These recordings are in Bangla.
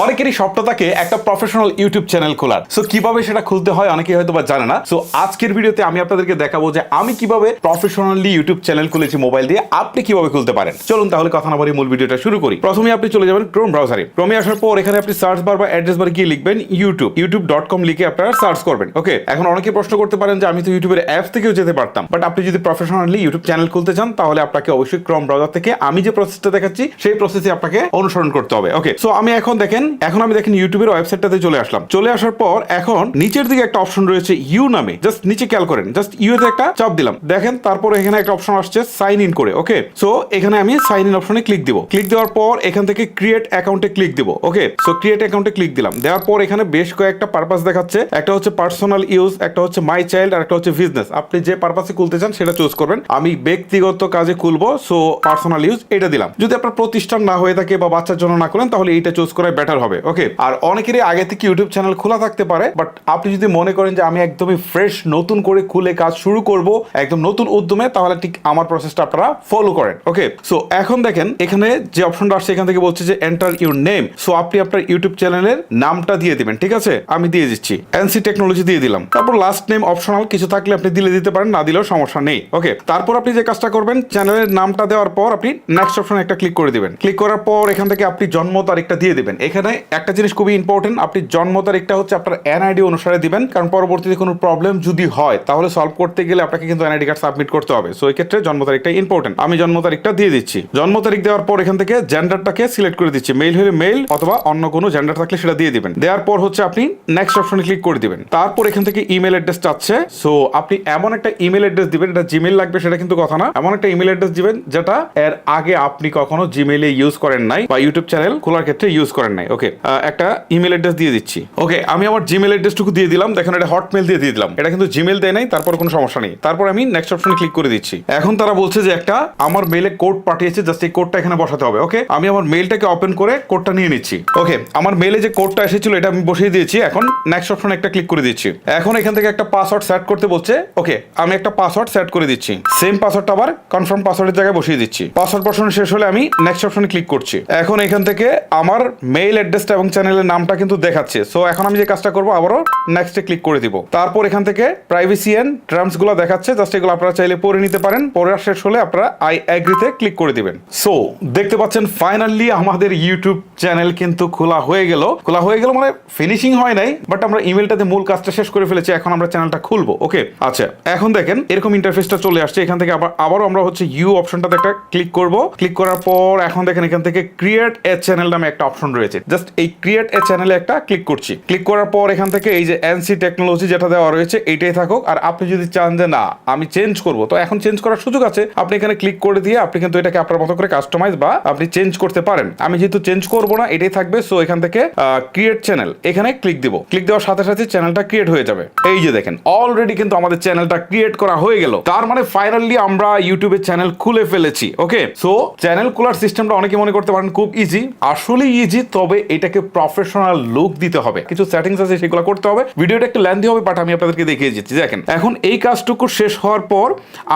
অনেকেরই স্বপ্ন থাকে একটা প্রফেশনাল ইউটিউব চ্যানেল খোলার। সো কিভাবে সেটা খুলতে হয় অনেকেই হয়তো বা জানে না। সো আজকের ভিডিওতে আমি আপনাদেরকে দেখাবো যে আমি কিভাবে প্রফেশনালি ইউটিউব চ্যানেল খুলেছি মোবাইল দিয়ে, আপনি কিভাবে খুলতে পারেন। চলুন তাহলে কথা না বলে মূল ভিডিওটা শুরু করি। প্রথমে আপনি চলে যাবেন ক্রোম ব্রাউজারে। ক্রোমে আসার পর এখানে আপনি সার্চ বার বা অ্যাড্রেস বারে গিয়ে লিখবেন youtube.com লিখে আপনারা সার্চ করবেন। ওকে, এখন অনেকে প্রশ্ন করতে পারেন যে আমি তো ইউটিউবের অ্যাপ থেকেও যেতে পারতাম, বাট আপনি যদি প্রফেশনালি ইউটিউব চ্যানেল খুলতে চান তাহলে আপনাকে অবশ্যই ক্রোম ব্রাউজার থেকে আমি যে প্রসেসটা দেখাচ্ছি সেই প্রসেসে আপনাকে অনুসরণ করতে হবে। ওকে, সো আমি এখন আমি দেখেন ইউটিউবের ওয়েবসাইটটাতে চলে আসলাম। চলে আসার পর এখন নিচের দিকে একটা অপশন রয়েছে ইউ নামে, জাস্ট নিচে খেয়াল করেন, জাস্ট ইউতে একটা চাপ দিলাম, দেখেন তারপর এখানে একটা অপশন আসছে সাইন ইন করে। ওকে, সো এখানে আমি সাইন ইন অপশনে ক্লিক দিব। ক্লিক দেওয়ার পর এখান থেকে ক্রিয়েট অ্যাকাউন্টে ক্লিক দিব। ওকে, সো ক্রিয়েট অ্যাকাউন্টে ক্লিক দিলাম। দেওয়ার পর এখানে বেশ কয়েকটা পারপাস দেখাচ্ছে, একটা হচ্ছে পার্সোনাল ইউজ, একটা হচ্ছে মাই চাইল্ড, আর একটা হচ্ছে বিজনেস। আপনি যে পারপাসে খুলতে চান সেটা চুজ করবেন। আমি ব্যক্তিগত কাজে খুলবো, সো পার্সোনাল ইউজ এটা দিলাম। যদি আপনার প্রতিষ্ঠান না হয়ে থাকে বা বাচ্চার জন্য না করেন তাহলে এইটা চুজ করাই বেটার হবে। ওকে, আর অনেকেরই আগে থেকে ইউটিউব চ্যানেল খোলা থাকতে পারে, বাট আপনি যদি মনে করেন যে আমি একদমই ফ্রেশ নতুন করে খুলে কাজ শুরু করব একদম নতুন উদ্যমে, তাহলে ঠিক আমার প্রসেসটা আপনারা ফলো করেন। ওকে, সো এখন দেখেন এখানে যে অপশনটা আসছে এখান থেকে বলছে যে এন্টার ইউর নেম। সো আপনি আপনার ইউটিউব চ্যানেলের নামটা দিয়ে দিবেন। ঠিক আছে, আমি দিয়ে দিচ্ছি এনসি টেকনোলজি দিয়ে দিলাম। তারপর লাস্ট নেম অপশনাল, কিছু থাকলে আপনি দিতে পারেন, না দিলেও সমস্যা নেই। ওকে, তারপর আপনি যে কাজটা করবেন, চ্যানেলের নামটা দেওয়ার পর আপনি নেক্সট অপশনে একটা ক্লিক করে দিবেন। ক্লিক করার পর এখান থেকে আপনি জন্ম তারিখটা দিয়ে দিবেন। এখানে একটা জিনিস খুবই ইম্পর্টেন্ট, আপনি জন্ম তারিখটা হচ্ছে আপনার এনআইডি অনুসারে দিবেন, কারণ পরবর্তীতে কোনো প্রবলেম যদি হয় তাহলে সলভ করতে গেলে আপনাকে কিন্তু এনআইডি কার্ড সাবমিট করতে হবে। সো এই ক্ষেত্রে জন্ম তারিখটা ইম্পর্টেন্ট। আমি জন্ম তারিখটা দিয়ে দিচ্ছি। জন্ম তারিখ দেওয়ার পর এখান থেকে জেন্ডারটাকে সিলেক্ট করে দিচ্ছি। মেল হলে মেল অথবা অন্য কোনো জেন্ডার থাকলে সেটা দিয়ে দিবেন। দেওয়ার পর হচ্ছে আপনি নেক্সট অপশনে ক্লিক করে দিবেন। তারপর এখান থেকে ইমেল অ্যাড্রেস চাচ্ছে। সো আপনি এমন একটা ইমেল অ্যাড্রেস দিবেন, এটা জিমেল লাগবে সেটা কিন্তু কথা না, এমন একটা ইমেল অ্যাড্রেস দিবেন যেটা এর আগে আপনি কখনো জিমেইলে ইউজ করেন নাই বা ইউটিউব চ্যানেল খোলার ক্ষেত্রে ইউজ করেন নাই। ওকে, একটা ইমেল অ্যাড্রেস দিয়ে দিচ্ছি। ওকে, আমি আমার জিমেল অ্যাড্রেসটুকু দিয়ে দিলাম। দেখেন এটা হটমেল দিয়ে দিলাম, এটা কিন্তু জিমেল দেয় নাই, তারপর কোনো সমস্যা নেই। তারপর আমি নেক্সট অপশনে ক্লিক করে দিচ্ছি। এখন তারা বলছে যে একটা আমার মেইলে কোড পাঠিয়েছে, জাস্ট এই কোডটা এখানে বসাতে হবে। ওকে, আমি আমার মেইলটাকে ওপেন করে কোডটা নিয়ে নিচ্ছি। ওকে, আমার মেইলে যে কোডটা এসেছিল এটা আমি বসিয়ে দিয়েছি। এখন নেক্সট অপশনে একটা ক্লিক করে দিচ্ছি। এখন এখান থেকে একটা পাসওয়ার্ড সেট করতে বলছে। ওকে, আমি একটা পাসওয়ার্ড সেট করে দিচ্ছি। সেম পাসওয়ার্ডটা আবার কনফার্ম পাসওয়ার্ডের জায়গায় বসিয়ে দিচ্ছি। পাসওয়ার্ড বসানো শেষ হলে আমি নেক্সট অপশনে ক্লিক করছি। এখন এখান থেকে আমার মেইল অ্যাড্রেসটা এবং চ্যানেলের নামটা কিন্তু দেখাচ্ছে। সো এখন আমি যে কাজটা করবো আবারও নেক্সটে ক্লিক করে দিব। তারপর এখান থেকে প্রাইভেসি এন্ড টার্মস গুলো দেখাচ্ছে, জাস্ট এগুলো আপনারা চাইলে পড়ে নিতে পারেন। পড়ে শেষ হলে আপনারা আই এগ্রিতে ক্লিক করে দিবেন। সো দেখতে পাচ্ছেন ফাইনালি আমাদের ইউটিউব চ্যানেল কিন্তু খোলা হয়ে গেল মানে ফিনিশিং হয় নাই, বাট আমরা ইমেলটাতে মূল কাজটা শেষ করে ফেলেছি। এখন আমরা চ্যানেলটা খুলবো। ওকে, আচ্ছা এখন দেখেন এরকম ইন্টারফেসটা চলে আসছে। এখান থেকে আবারও আমরা হচ্ছে ইউ অপশনটাতে একটা ক্লিক করব। ক্লিক করার পর এখন দেখেন এখান থেকে ক্রিয়েট এ চ্যানেল নামে একটা অপশন রয়েছে, জাস্ট এই ক্রিয়েট এ চ্যানেলে একটা ক্লিক করছি। ক্লিক করার পর এখান থেকে এই যে এনসি টেকনোলজি যেটা দেওয়া রয়েছে এইটাই থাকুক। আর আপনি যদি চান যে না আমি চেঞ্জ করব, তো এখন চেঞ্জ করার সুযোগ আছে। আপনি এখানে ক্লিক করে দিয়ে আপনি কিন্তু এটাকে আপনার মতো করে কাস্টমাইজ বা আপনি চেঞ্জ করতে পারেন। আমি যেহেতু চেঞ্জ করব না, এটাই থাকবে। সো এখান থেকে ক্রিয়েট চ্যানেল এখানে ক্লিক দিব। ক্লিক দেওয়ার সাথে সাথে চ্যানেলটা ক্রিয়েট হয়ে যাবে। এই যে দেখেন অলরেডি কিন্তু আমাদের চ্যানেলটা ক্রিয়েট করা হয়ে গেল। তার মানে ফাইনালি আমরা ইউটিউবে চ্যানেল খুলে ফেলেছি। ওকে, সো চ্যানেল খোলার সিস্টেমটা অনেকে মনে করতে পারেন খুব ইজি, আসলে ইজি, তবে এটাকে প্রফেশনাল লুক দিতে হবে। কিছু সেটিংস আছে সেগুলো করতে হবে। ভিডিওটা একটু লেন্থি হবে, বাট আমি আপনাদেরকে দেখিয়ে দিচ্ছি। দেখেন এখন এই কাজটুকু শেষ হওয়ার পর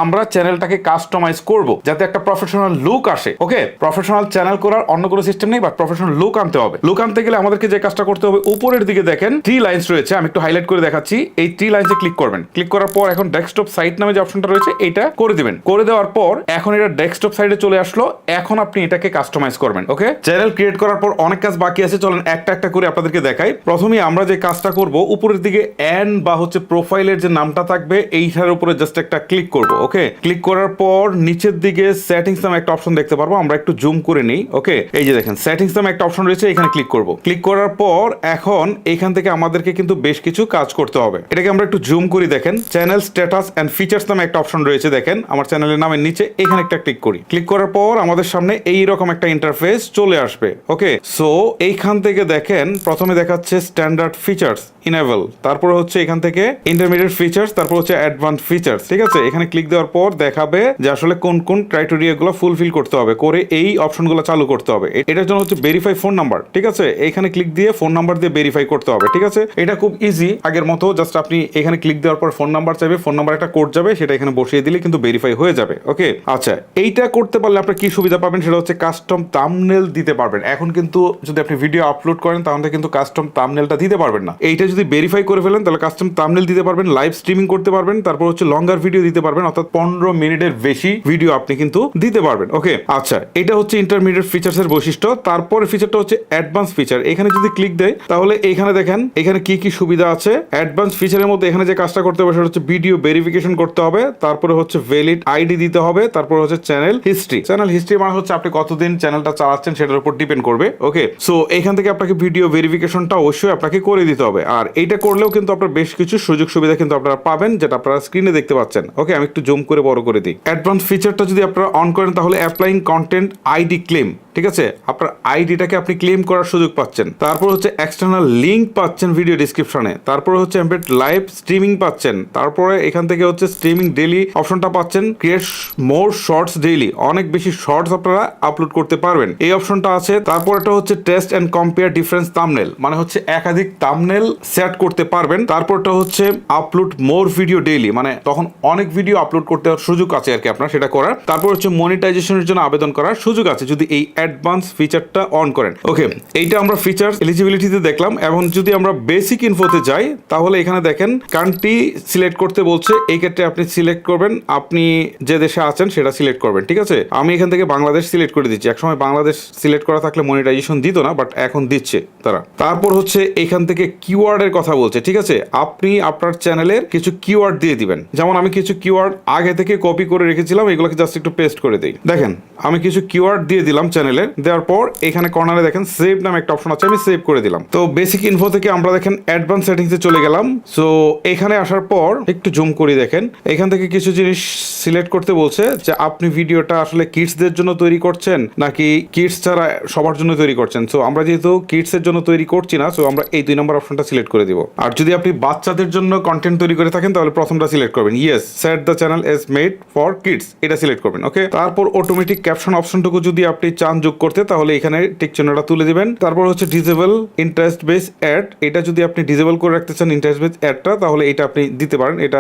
আমরা চ্যানেলটাকে কাস্টমাইজ করব যাতে একটা প্রফেশনাল লুক আসে। ওকে, প্রফেশনাল চ্যানেল করার অন্য কোনো সিস্টেম নেই, বাট প্রফেশনাল লুক আনতে হবে। লুক আনতে গেলে আমাদেরকে যে কাজটা করতে হবে, উপরের দিকে দেখেন থ্রি লাইন্স রয়েছে, আমি একটু হাইলাইট করে দেখাচ্ছি। এই থ্রি লাইন্সে ক্লিক করবেন। ক্লিক করার পর এখন ডেস্কটপ সাইট নামে যে অপশনটা রয়েছে এটা করে দিবেন। করে দেওয়ার পর এখন এটা ডেস্কটপ সাইডে চলে আসলো। এখন আপনি এটাকে কাস্টমাইজ করবেন। ওকে, চ্যানেল ক্রিয়েট করার পর অনেক কাজ বাকি আছে, চলেন একটা একটা করে আপনাদেরকে দেখাই। প্রথমে আমরা যে কাজটা করব, উপরের দিকে এন বা হচ্ছে প্রোফাইলের যে নামটা থাকবে এইটার উপরে জাস্ট একটা ক্লিক করব। ওকে, ক্লিক করার পর নিচের দিকে সেটিংস নামে একটা অপশন দেখতে পারবো, আমরা একটু জুম করে নিই। ওকে, এই যে দেখেন সেটিংস নামে একটা অপশন রয়েছে, এখানে ক্লিক করব। ক্লিক করার পর এখন এখান থেকে আমাদেরকে কিন্তু বেশ কিছু কাজ করতে হবে। এটাকে আমরা একটু জুম করি। দেখেন চ্যানেল স্ট্যাটাস এন্ড ফিচার্স নামে একটা অপশন রয়েছে, দেখেন আমার চ্যানেলের নামের নিচে এখানে একটা ক্লিক করি। ক্লিক করার পর আমাদের সামনে এইরকম একটা ইন্টারফেস চলে আসবে। ওকে, সো এইখান থেকে দেখেন প্রথমে দেখাচ্ছে স্ট্যান্ডার্ড ফিচার্স ইনেবল, তারপর হচ্ছে এখান থেকে ইন্টারমিডিয়েট ফিচার্স, তারপর হচ্ছে অ্যাডভান্স ফিচার্স। ঠিক আছে, এখানে ক্লিক দেওয়ার পর দেখাবে যে আসলে কোন কোন ক্রাইটেরিয়া গুলো ফুলফিল করতে হবে, করে এই অপশনগুলো চালু করতে হবে। এটার জন্য হচ্ছে ভেরিফাই ফোন নাম্বার। ঠিক আছে, এখানে ক্লিক দিয়ে ফোন নাম্বার দিয়ে ভেরিফাই করতে হবে। ঠিক আছে, এটা খুব ইজি আগের মতো, জাস্ট আপনি এখানে ক্লিক দেওয়ার পর ফোন নাম্বার চাইবে, ফোন নাম্বার একটা কোড যাবে, সেটা এখানে বসিয়ে দিলে কিন্তু ভেরিফাই হয়ে যাবে। ওকে, আচ্ছা এইটা করতে পারলে আপনার কি সুবিধা পাবেন সেটা হচ্ছে কাস্টম থাম্বনেল দিতে পারবেন। এখন কিন্তু যদি আপনি ভিডিও আপলোড করেন তাহলে কিন্তু কাস্টম থাম্বনেলটা দিতে পারবেন না। এইটা যদি ভেরিফাই করে ফেলেন তাহলে কাস্টম থাম্বনেল দিতে পারবেন, লাইভ স্ট্রিমিং করতে পারবেন, তারপর হচ্ছে লঙ্গার ভিডিও দিতে পারবেন, অর্থাৎ 15 মিনিটের বেশি ভিডিও আপনি কিন্তু দিতে পারবেন। ওকে, আচ্ছা, এটা হচ্ছে ইন্টারমিডিয়েট ফিচার্স এর বৈশিষ্ট্য। তারপরে ফিচারটা হচ্ছে অ্যাডভান্স ফিচার। এখানে যদি ক্লিক দেয় তাহলে এখানে দেখেন এখানে কি কি সুবিধা আছে। অ্যাডভান্স ফিচারের মধ্যে এখানে যে কাজটা করতে হবে সেটা হচ্ছে ভিডিও ভেরিফিকেশন করতে হবে, তারপরে হচ্ছে ভ্যালিড আইডি দিতে হবে, তারপর হচ্ছে চ্যানেল হিস্ট্রি। চ্যানেল হিস্ট্রি মানে হচ্ছে আপনি কতদিন চ্যানেলটা চালাচ্ছেন সেটার উপর ডিপেন্ড করবে। ওকে, সো এখান থেকে আপনাকে ভিডিও ভেরিফিকেশনটা অবশ্যই আপনাকে করে দিতে হবে। আর এইটা করলেও কিন্তু আপনার বেশ কিছু সুযোগ সুবিধা কিন্তু আপনারা পাবেন, যেটা আপনারা স্ক্রিনে দেখতে পাচ্ছেন। ওকে, আমি একটু জুম করে বড় করে দিই। অ্যাডভান্স ফিচারটা যদি আপনারা অন করেন তাহলে অ্যাপ্লাইং কন্টেন্ট আইডি ক্লেম, ঠিক আছে, আপনার আইডিটাকে আপনি ক্লেম করার সুযোগ পাচ্ছেন। তারপর হচ্ছে এক্সটার্নাল লিঙ্ক পাচ্ছেন ভিডিও ডিসক্রিপশনে, তারপর হচ্ছে এমবেড লাইভ স্ট্রিমিং পাচ্ছেন, তারপরে এখান থেকে হচ্ছে স্ট্রিমিং ডেইলি অপশনটা পাচ্ছেন, ক্রিয়েট মোর শর্টস ডেইলি, অনেক বেশি শর্টস আপনারা আপলোড করতে পারবেন, এই অপশনটা আছে। তারপর এটা হচ্ছে test and compare difference thumbnail, মানে হচ্ছে একাধিক থাম্বনেল সেট করতে পারবেন। তারপরটা হচ্ছে আপলোড মোর ভিডিও ডেইলি, মানে তখন অনেক ভিডিও আপলোড করতে সুযোগ আছে আর কি আপনার সেটা করার। তারপর হচ্ছে মনিটাইজেশনের জন্য আবেদন করার সুযোগ আছে যদি এই অ্যাডভান্স ফিচারটা অন করেন। ওকে, এইটা আমরা ফিচার এলিজিবিলিটিতে দেখলাম। এখন যদি আমরা বেসিক ইনফোতে যাই তাহলে এখানে দেখেন কান্ট্রি সিলেক্ট করতে বলছে। এই ক্ষেত্রে আপনি সিলেক্ট করবেন আপনি যে দেশে আছেন সেটা সিলেক্ট করবেন, ঠিক আছে। আমি এখান থেকে বাংলাদেশ সিলেক্ট করে দিচ্ছি। একসময় বাংলাদেশ সিলেক্ট করা থাকলে মনিটাইজেশন দিত না, বাট এখন দিচ্ছে তারা। তারপর হচ্ছে এখান থেকে কিওয়ার্ডের কথা বলছে, ঠিক আছে। আপনি আপনার চ্যানেলের কিছু কিওয়ার্ড দিয়ে দিবেন। যেমন আমি কিছু কিওয়ার্ড আগে থেকে কপি করে রেখেছিলাম, এগুলোকে জাস্ট একটু পেস্ট করে দিই। দেখেন আমি কিছু কিওয়ার্ড দিয়ে দিলাম চ্যানেলে, দেওয়ার পর এখানে কর্নারে দেখেন সেভ নামে একটা অপশন আছে, আমি সেভ করে দিলাম। তো বেসিক ইনফো থেকে আমরা দেখেন অ্যাডভান্স সেটিংসে চলে গেলাম। সো এখানে আসার পর একটু জুম করি, দেখেন এখান থেকে কিছু জিনিস সিলেক্ট করতে বলছে যে আপনি ভিডিওটা আসলে কিডসদের জন্য তৈরি করছেন নাকি কিডস ছাড়া সবার জন্য তৈরি করছেন। সো আমরা যেহেতু কিডস এর জন্য তৈরি করছি না, সো আমরা এই 2 নম্বর অপশনটা সিলেক্ট করে দিব। আর যদি আপনি বাচ্চাদের জন্য কন্টেন্ট তৈরি করে থাকেন তাহলে প্রথমটা সিলেক্ট করবেন, yes set the channel as made for kids, এটা সিলেক্ট করবেন। ওকে, তারপর অটোমেটিক ক্যাপশন অপশনটুকু যদি আপনি চান যোগ করতে তাহলে এখানে টিক চিহ্নটা তুলে দিবেন। তারপর হচ্ছে ডিসেবল ইন্টারেস্ট বেস অ্যাড, এটা যদি আপনি ডিসেবল করে রাখতে চান ইন্টারেস্ট বেস অ্যাডটা তাহলে এটা আপনি দিতে পারেন, এটা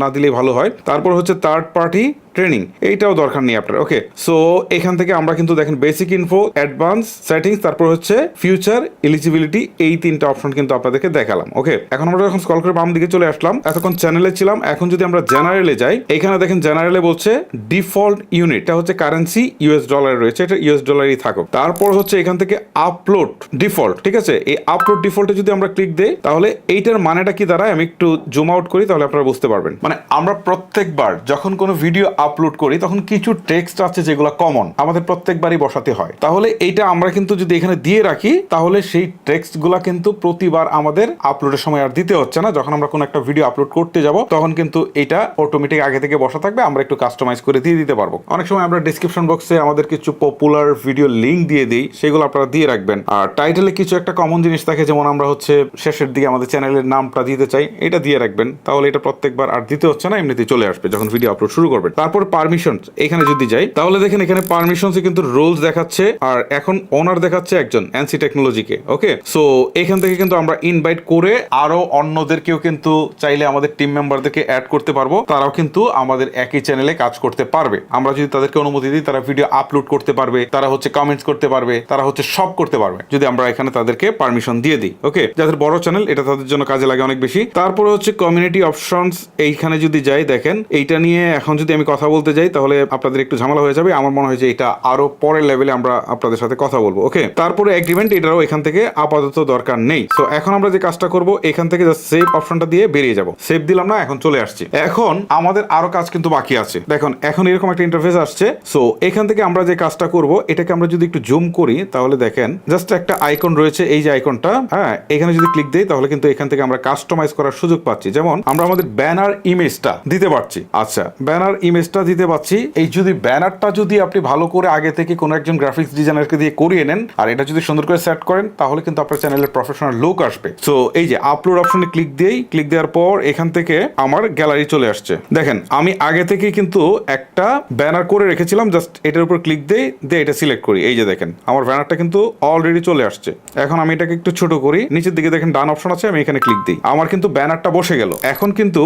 না দিলেই ভালো হয়। তারপর হচ্ছে থার্ড পার্টি ট্রেনিং, এইটাও দরকার নেই আপনার। ওকে, সো এখান থেকে আমরা কিন্তু দেখেন বেসিক ইনফো, অ্যাডভান্স সেটিংস, তারপর হচ্ছে ফিউচার এলিজিবিলিটি, এই 3টা অপশন কিন্তু আপনাদেরকে দেখালাম। ওকে, এখন আমরা যখন স্ক্রল করে বাম দিকে চলে আসলাম, এতক্ষণ চ্যানেলে ছিলাম। এখন যদি আমরা জেনারেলে যাই, এখানে দেখেন জেনারেলে বলছে ডিফল্ট ইউনিট, এটা হচ্ছে কারেন্সি ইউএস ডলার রয়েছে, এটা ইউএস ডলারই থাকুক। তারপর হচ্ছে এখান থেকে আপলোড ডিফল্ট, ঠিক আছে। এই আপলোড ডিফল্টে যদি আমরা ক্লিক দেই তাহলে এইটার মানেটা কি দাঁড়ায়, আমি একটু জুম আউট করি তাহলে আপনারা বুঝতে পারবেন। মানে আমরা প্রত্যেকবার যখন কোনো ভিডিও আপলোড করি তখন কিছু টেক্সট আছে যেগুলো কমন আমাদের প্রত্যেকবারই বসাতে হয়। তাহলে এইটা আমরা কিন্তু যদি এখানে দিয়ে রাখি তাহলে সেই টেক্সটগুলো কিন্তু প্রতিবার আমাদের আপলোডের সময় আর দিতে হচ্ছে না। যখন আমরা কোনো একটা ভিডিও আপলোড করতে যাব তখন কিন্তু এটা অটোমেটিক আগে থেকে বসা থাকবে, আমরা একটু কাস্টমাইজ করে দিয়ে দিতে পারবো। অনেক সময় আমরা ডেসক্রিপশন বক্সে আমাদের কিছু পপুলার ভিডিও লিঙ্ক দিয়ে দিই, সেগুলো আপনারা দিয়ে রাখবেন। আর টাইটেলে কিছু একটা কমন জিনিস থাকে, যেমন আমরা হচ্ছে শেষের দিকে আমাদের চ্যানেলের নামটা দিতে চাই, এটা দিয়ে রাখবেন। তাহলে এটা প্রত্যেকবার আর দিতে হচ্ছে না, এমনিতেই চলে আসবে যখন ভিডিও আপলোড শুরু করবেন। তারপর পারমিশন, এখানে যদি যাই তাহলে দেখেন এখানে পারমিশনসে কিন্তু রোলস দেখাচ্ছে, আর এখন ওনার দেখাচ্ছে একজন এনসি টেকনোলজিকে। ওকে, সো এখান থেকে কিন্তু আমরা ইনভাইট করে আরো অন্যদেরকেও কিন্তু চাইলে আমাদের টিম মেম্বারদেরকে অ্যাড করতে পারবো, তারাও কিন্তু আমাদের একই চ্যানেলে কাজ করতে পারবে। আমরা যদি তাদেরকে অনুমতি দিই তারা ভিডিও আপলোড করতে পারবে, তারা হচ্ছে কমেন্টস করতে পারবে, তারা হচ্ছে সব করতে পারবে যদি আমরা এখানে তাদেরকে পারমিশন দিয়ে দিই। ওকে, যাদের বড় চ্যানেল এটা তাদের জন্য কাজে লাগে অনেক বেশি। তারপরে হচ্ছে কমিউনিটি অপশনস, এইখানে যদি যাই দেখেন এইটা নিয়ে এখন যদি আমি কথা বলতে যাই তাহলে আপনাদের একটু ঝামেলা হয়ে যাবে। আমার মনে হয় যে এটা আরো পরের লেভেলে আমরা আপনাদের সাথে কথা বলবো। ওকে, তারপরে এগ্রিমেন্ট, এটাও এখান থেকে আপাতত দরকার নেই। সো এখন আমরা যে কাজটা করব এখান থেকে জাস্ট সেভ অপশনটা দিয়ে বেরিয়ে যাব। সেভ দিলাম না, এখন চলে আসছি। এখন আমাদের আরো কাজ কিন্তু বাকি আছে। দেখুন এখন এরকম একটা ইন্টারফেস আসছে। সো এখান থেকে আমরা যে কাজটা করব এটাকে আমরা যদি একটু জুম করি তাহলে দেখেন জাস্ট একটা আইকন রয়েছে, এই যে আইকনটা, হ্যাঁ, এখানে যদি ক্লিক দেই তাহলে কিন্তু এখান থেকে আমরা কাস্টমাইজ করার সুযোগ পাচ্ছি। যেমন আমরা আমাদের ব্যানার ইমেজটা দিতে পারছি। আচ্ছা, ব্যানার ইমেজটা দিতে পাচ্ছি। এই যদি ব্যানারটা যদি আপনি ভালো করে আগে থেকে কোনো একজন গ্রাফিক্স ডিজাইনারকে দিয়ে করিয়ে নেন আর এটা যদি সুন্দর করে সেট করেন তাহলে কিন্তু আপনার চ্যানেলের প্রফেশনাল লুক আসবে। সো এই যে আপলোড অপশনে ক্লিক দিই, ক্লিক দেওয়ার পর এখান থেকে আমার গ্যালারি চলে আসছে। দেখেন আমি আগে থেকে কিন্তু একটা ব্যানার করে রেখেছিলাম, জাস্ট এটার উপর ক্লিক দিয়ে এটা সিলেক্ট করি। এই যে দেখেন আমার ব্যানারটা কিন্তু অলরেডি চলে আসছে। এখন আমি এটাকে একটু ছোট করি, নিচের দিকে দেখেন ডান অপশন আছে, আমি এখানে ক্লিক দিই, আমার কিন্তু ব্যানারটা বসে গেল। এখন কিন্তু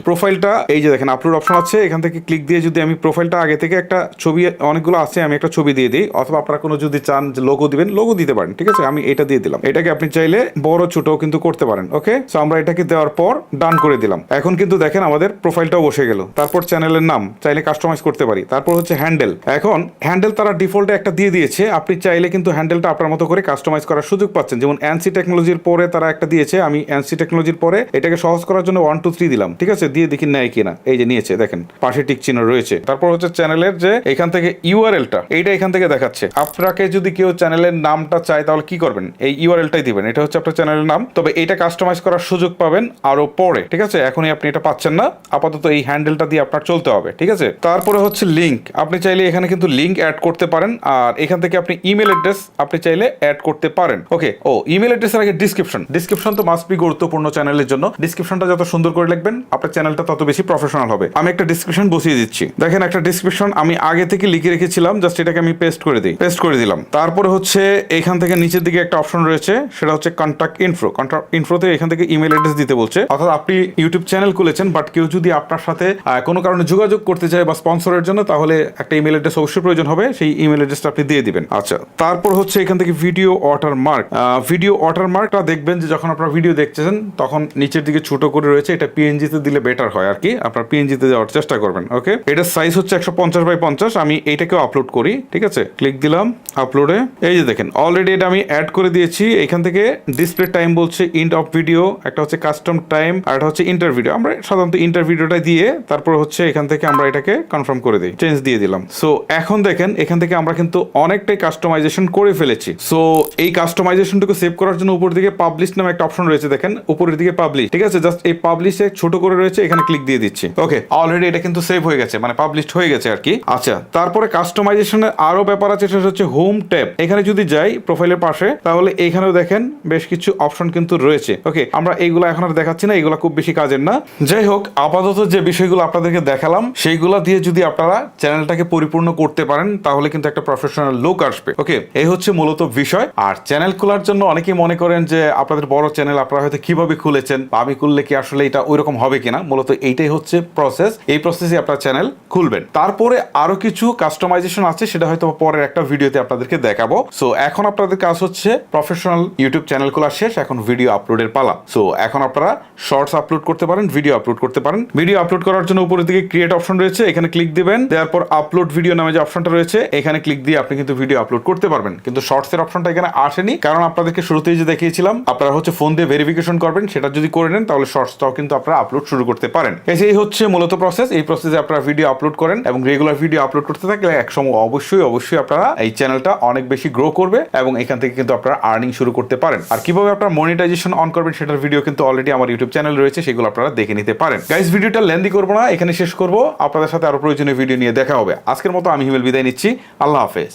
প্রোফাইলটা এই যে দেখেন আপলোড অপশন আছে, এখান থেকে ক্লিক ক্লিক দিয়ে যদি আমি প্রোফাইলটা আগে থেকে একটা ছবি অনেকগুলো আছে, আমি একটা ছবি দিয়ে দিই, অথবা আপনারা কোনো যদি চান যে লোগো দিবেন লোগো দিতে পারেন, ঠিক আছে। আমি এটা দিয়ে দিলাম। এটাকে আপনি চাইলে বড় ছোট কিন্তু করতে পারেন। ওকে, সো আমরা এটাকে দেওয়ার পর ডান করে দিলাম। এখন কিন্তু দেখেন আমাদের প্রোফাইলটাও বসে গেল। তারপর চ্যানেলের নাম চাইলে কাস্টমাইজ করতে পারি। তারপর হচ্ছে হ্যান্ডেল। এখন হ্যান্ডেল তারা ডিফল্টে একটা দিয়ে দিয়েছে, আপনি চাইলে কিন্তু হ্যান্ডেলটা আপনার মতো করে কাস্টমাইজ করার সুযোগ পাচ্ছেন। যেমন এনসি টেকনোলজির পরে তারা একটা দিয়েছে, আমি এনসি টেকনোলজির পরে এটাকে সহজ করার জন্য 1 2 3 দিলাম, ঠিক আছে। দিয়ে দেখি নেয় কিনা। এই যে নিয়েছে, দেখেন পাশে টিক চিহ্ন রয়েছে। তারপর হচ্ছে চ্যানেলের যে এখান থেকে ইউআরএলটা, এইটা এখান থেকে দেখাচ্ছে। আপনাকে যদি কেউ চ্যানেলের নামটা চায় তাহলে কি করবেন, এই ইউআরএলটাই দিবেন। এটা হচ্ছে আপনার চ্যানেলের নাম, তবে এটা কাস্টমাইজ করার সুযোগ পাবেন আরো পরে, ঠিক আছে। এখনই আপনি এটা পাচ্ছেন না, আপাতত এই হ্যান্ডেলটা দিয়ে আপনার চলতে হবে, ঠিক আছে। তারপরে হচ্ছে লিংক, আপনি চাইলে এখানে কিন্তু লিংক অ্যাড করতে পারেন, আর এখান থেকে আপনি ইমেল অ্যাড্রেস আপনি চাইলে অ্যাড করতে পারেন। ওকে, ইমেল অ্যাড্রেসের আগে ডিসক্রিপশন তো মাস্ট বি গুরুত্বপূর্ণ চ্যানেলের জন্য। ডিসক্রিপশনটা যত সুন্দর করে লিখবেন আপনার চ্যানেলটা তত বেশি প্রফেশনাল হবে। আমি একটা ডিসক্রিপশন বসিয়ে দিচ্ছি, দেখেন একটা ডিসক্রিপশন আমি আগে থেকে লিখে রেখেছিলাম, জাস্ট এটাকে আমি পেস্ট করে দিলাম। তারপরে হচ্ছে এখান থেকে নিচের দিকে একটা অপশন রয়েছে, সেটা হচ্ছে কন্ট্যাক্ট ইনফোতে এখান থেকে ইমেল অ্যাড্রেস দিতে বলছে। অর্থাৎ আপনি ইউটিউব চ্যানেল খুলেছেন, বাট কেউ যদি আপনার সাথে কোনো কারণে যোগাযোগ করতে চায় বা স্পন্সরের জন্য, তাহলে একটা ইমেল অ্যাড্রেস অবশ্যই প্রয়োজন হবে, সেই ইমেল অ্যাড্রেসটা আপনি দিয়ে দিবেন। আচ্ছা, তারপর হচ্ছে এখান থেকে ভিডিও ওয়াটারমার্কটা দেখবেন যে যখন আপনারা ভিডিও দেখছেন তখন নিচের দিকে ছোট করে রয়েছে, এটা পিএনজিতে দিলে বেটার হয় আর কি, আপনার পিএনজিতে দেওয়ার চেষ্টা করবেন। ওকে, এটার সাইজ হচ্ছে 150x50। আমি এইটাকেও আপলোড করি, ঠিক আছে। ক্লিক দিলাম আপলোডে। এই যে দেখেন অলরেডি এটা আমি অ্যাড করে দিয়েছি। এখান থেকে ডিসপ্লে টাইম বলছে ইন্ড অফ ভিডিও, একটা হচ্ছে কাস্টম টাইম, আর একটা হচ্ছে ইন্টার ভিডিও। আমরা সাধারণত ইন্টার ভিডিওটা দিয়ে তারপর হচ্ছে এখান থেকে আমরা এটাকে কনফার্ম করে দিই, চেঞ্জ দিয়ে দিলাম। সো এখন দেখেন এখান থেকে আমরা কিন্তু অনেকটাই কাস্টমাইজেশন করে ফেলেছি। সো এই কাস্টমাইজেশনটুকু সেভ করার জন্য উপর দিকে পাবলিশ নামে একটা অপশন রয়েছে, দেখেন উপরের দিকে পাবলিশ, ঠিক আছে। জাস্ট এই পাবলিশে ছোট করে রয়েছে, এখানে ক্লিক দিয়ে দিচ্ছি। ওকে, অলরেডি এটা কিন্তু সেভ হয়ে গেছে, মানে পাবলিশড হয়ে গেছে আর কি। আচ্ছা, তারপরে কাস্টমাইজেশনের আরো ব্যাপার আছে, সেটা হচ্ছে হোম ট্যাব। এখানে যদি যাই প্রোফাইলের পাশে, তাহলে এখানেও দেখেন বেশ কিছু অপশন কিন্তু রয়েছে। ওকে, আমরা এইগুলো এখন আর দেখাচ্ছি না, এগুলো খুব বেশি কাজের না। যাই হোক, আপাতত যে বিষয়গুলো আপনাদেরকে দেখালাম সেইগুলো দিয়ে যদি আপনারা চ্যানেলটাকে পরিপূর্ণ করতে পারেন, তাহলে কিন্তু একটা প্রফেশনাল লুক আসবে। ওকে, এই হচ্ছে মূলত বিষয়। আর চ্যানেল খোলার জন্য অনেকেই মনে করেন যে আপনাদের বড় চ্যানেল আপনারা হয়তো কিভাবে খুলেছেন, বা আমি খুললে কি আসলে এটা ওইরকম হবে কিনা, মূলত এইটাই হচ্ছে প্রসেস। এই প্রসেসে আপনার চ্যানেল খুলবেন। তারপরে আরো কিছু কাস্টমাইজেশন আছে, সেটা হয়তো পরের একটা ভিডিওতে আপনাদেরকে দেখাবো। সো এখন আপনাদের কাজ হচ্ছে প্রফেশনাল ইউটিউব চ্যানেল খোলা শেষ, এখন ভিডিও আপলোডের পালা। সো এখন আপনারা শর্টস আপলোড করতে পারেন, ভিডিও আপলোড করতে পারেন। ভিডিও আপলোড করার জন্য উপরের দিকে ক্রিয়েট অপশন রয়েছে, এখানে ক্লিক দিবেন। দেওয়ার পর আপলোড ভিডিও নামে যে অপশনটা রয়েছে, এখানে ক্লিক দিয়ে আপনি কিন্তু ভিডিও আপলোড করতে পারবেন। কিন্তু শর্টস এর অপশনটা এখানে আসেনি, কারণ আপনাদেরকে শুরুতেই যে দেখিয়েছিলাম আপনারা হচ্ছে ফোন দিয়ে ভেরিফিকেশন করবেন, সেটা যদি করে নেন তাহলে শর্টসটাও কিন্তু আপনারা আপলোড শুরু করতে পারেন। এই হচ্ছে মূলত প্রসেস। এই প্রসেসে আপনারা ভিডিও আপলোড করেন এবং রেগুলার ভিডিও আপলোড করতে থাকলে একসময় অবশ্যই আপনারা এই চ্যানেলটা অনেক বেশি গ্রো করবে এবং এখান থেকে কিন্তু আপনারা আর্নিং শুরু করতে পারেন। আর কিভাবে আপনারা মনিটাইজেশন অন করবেন সেটার ভিডিও কিন্তু অলরেডি আমার ইউটিউব চ্যানেল রয়েছে, সেগুলো আপনারা দেখে নিতে পারেন। গাইস, ভিডিওটা লেন্দি করবো না, এখানে শেষ করবো। আপনাদের সাথে আরো প্রয়োজনীয় ভিডিও নিয়ে দেখা হবে। আজকের মতো আমি হিমেল বিদায় নিচ্ছি। আল্লাহ হাফেজ।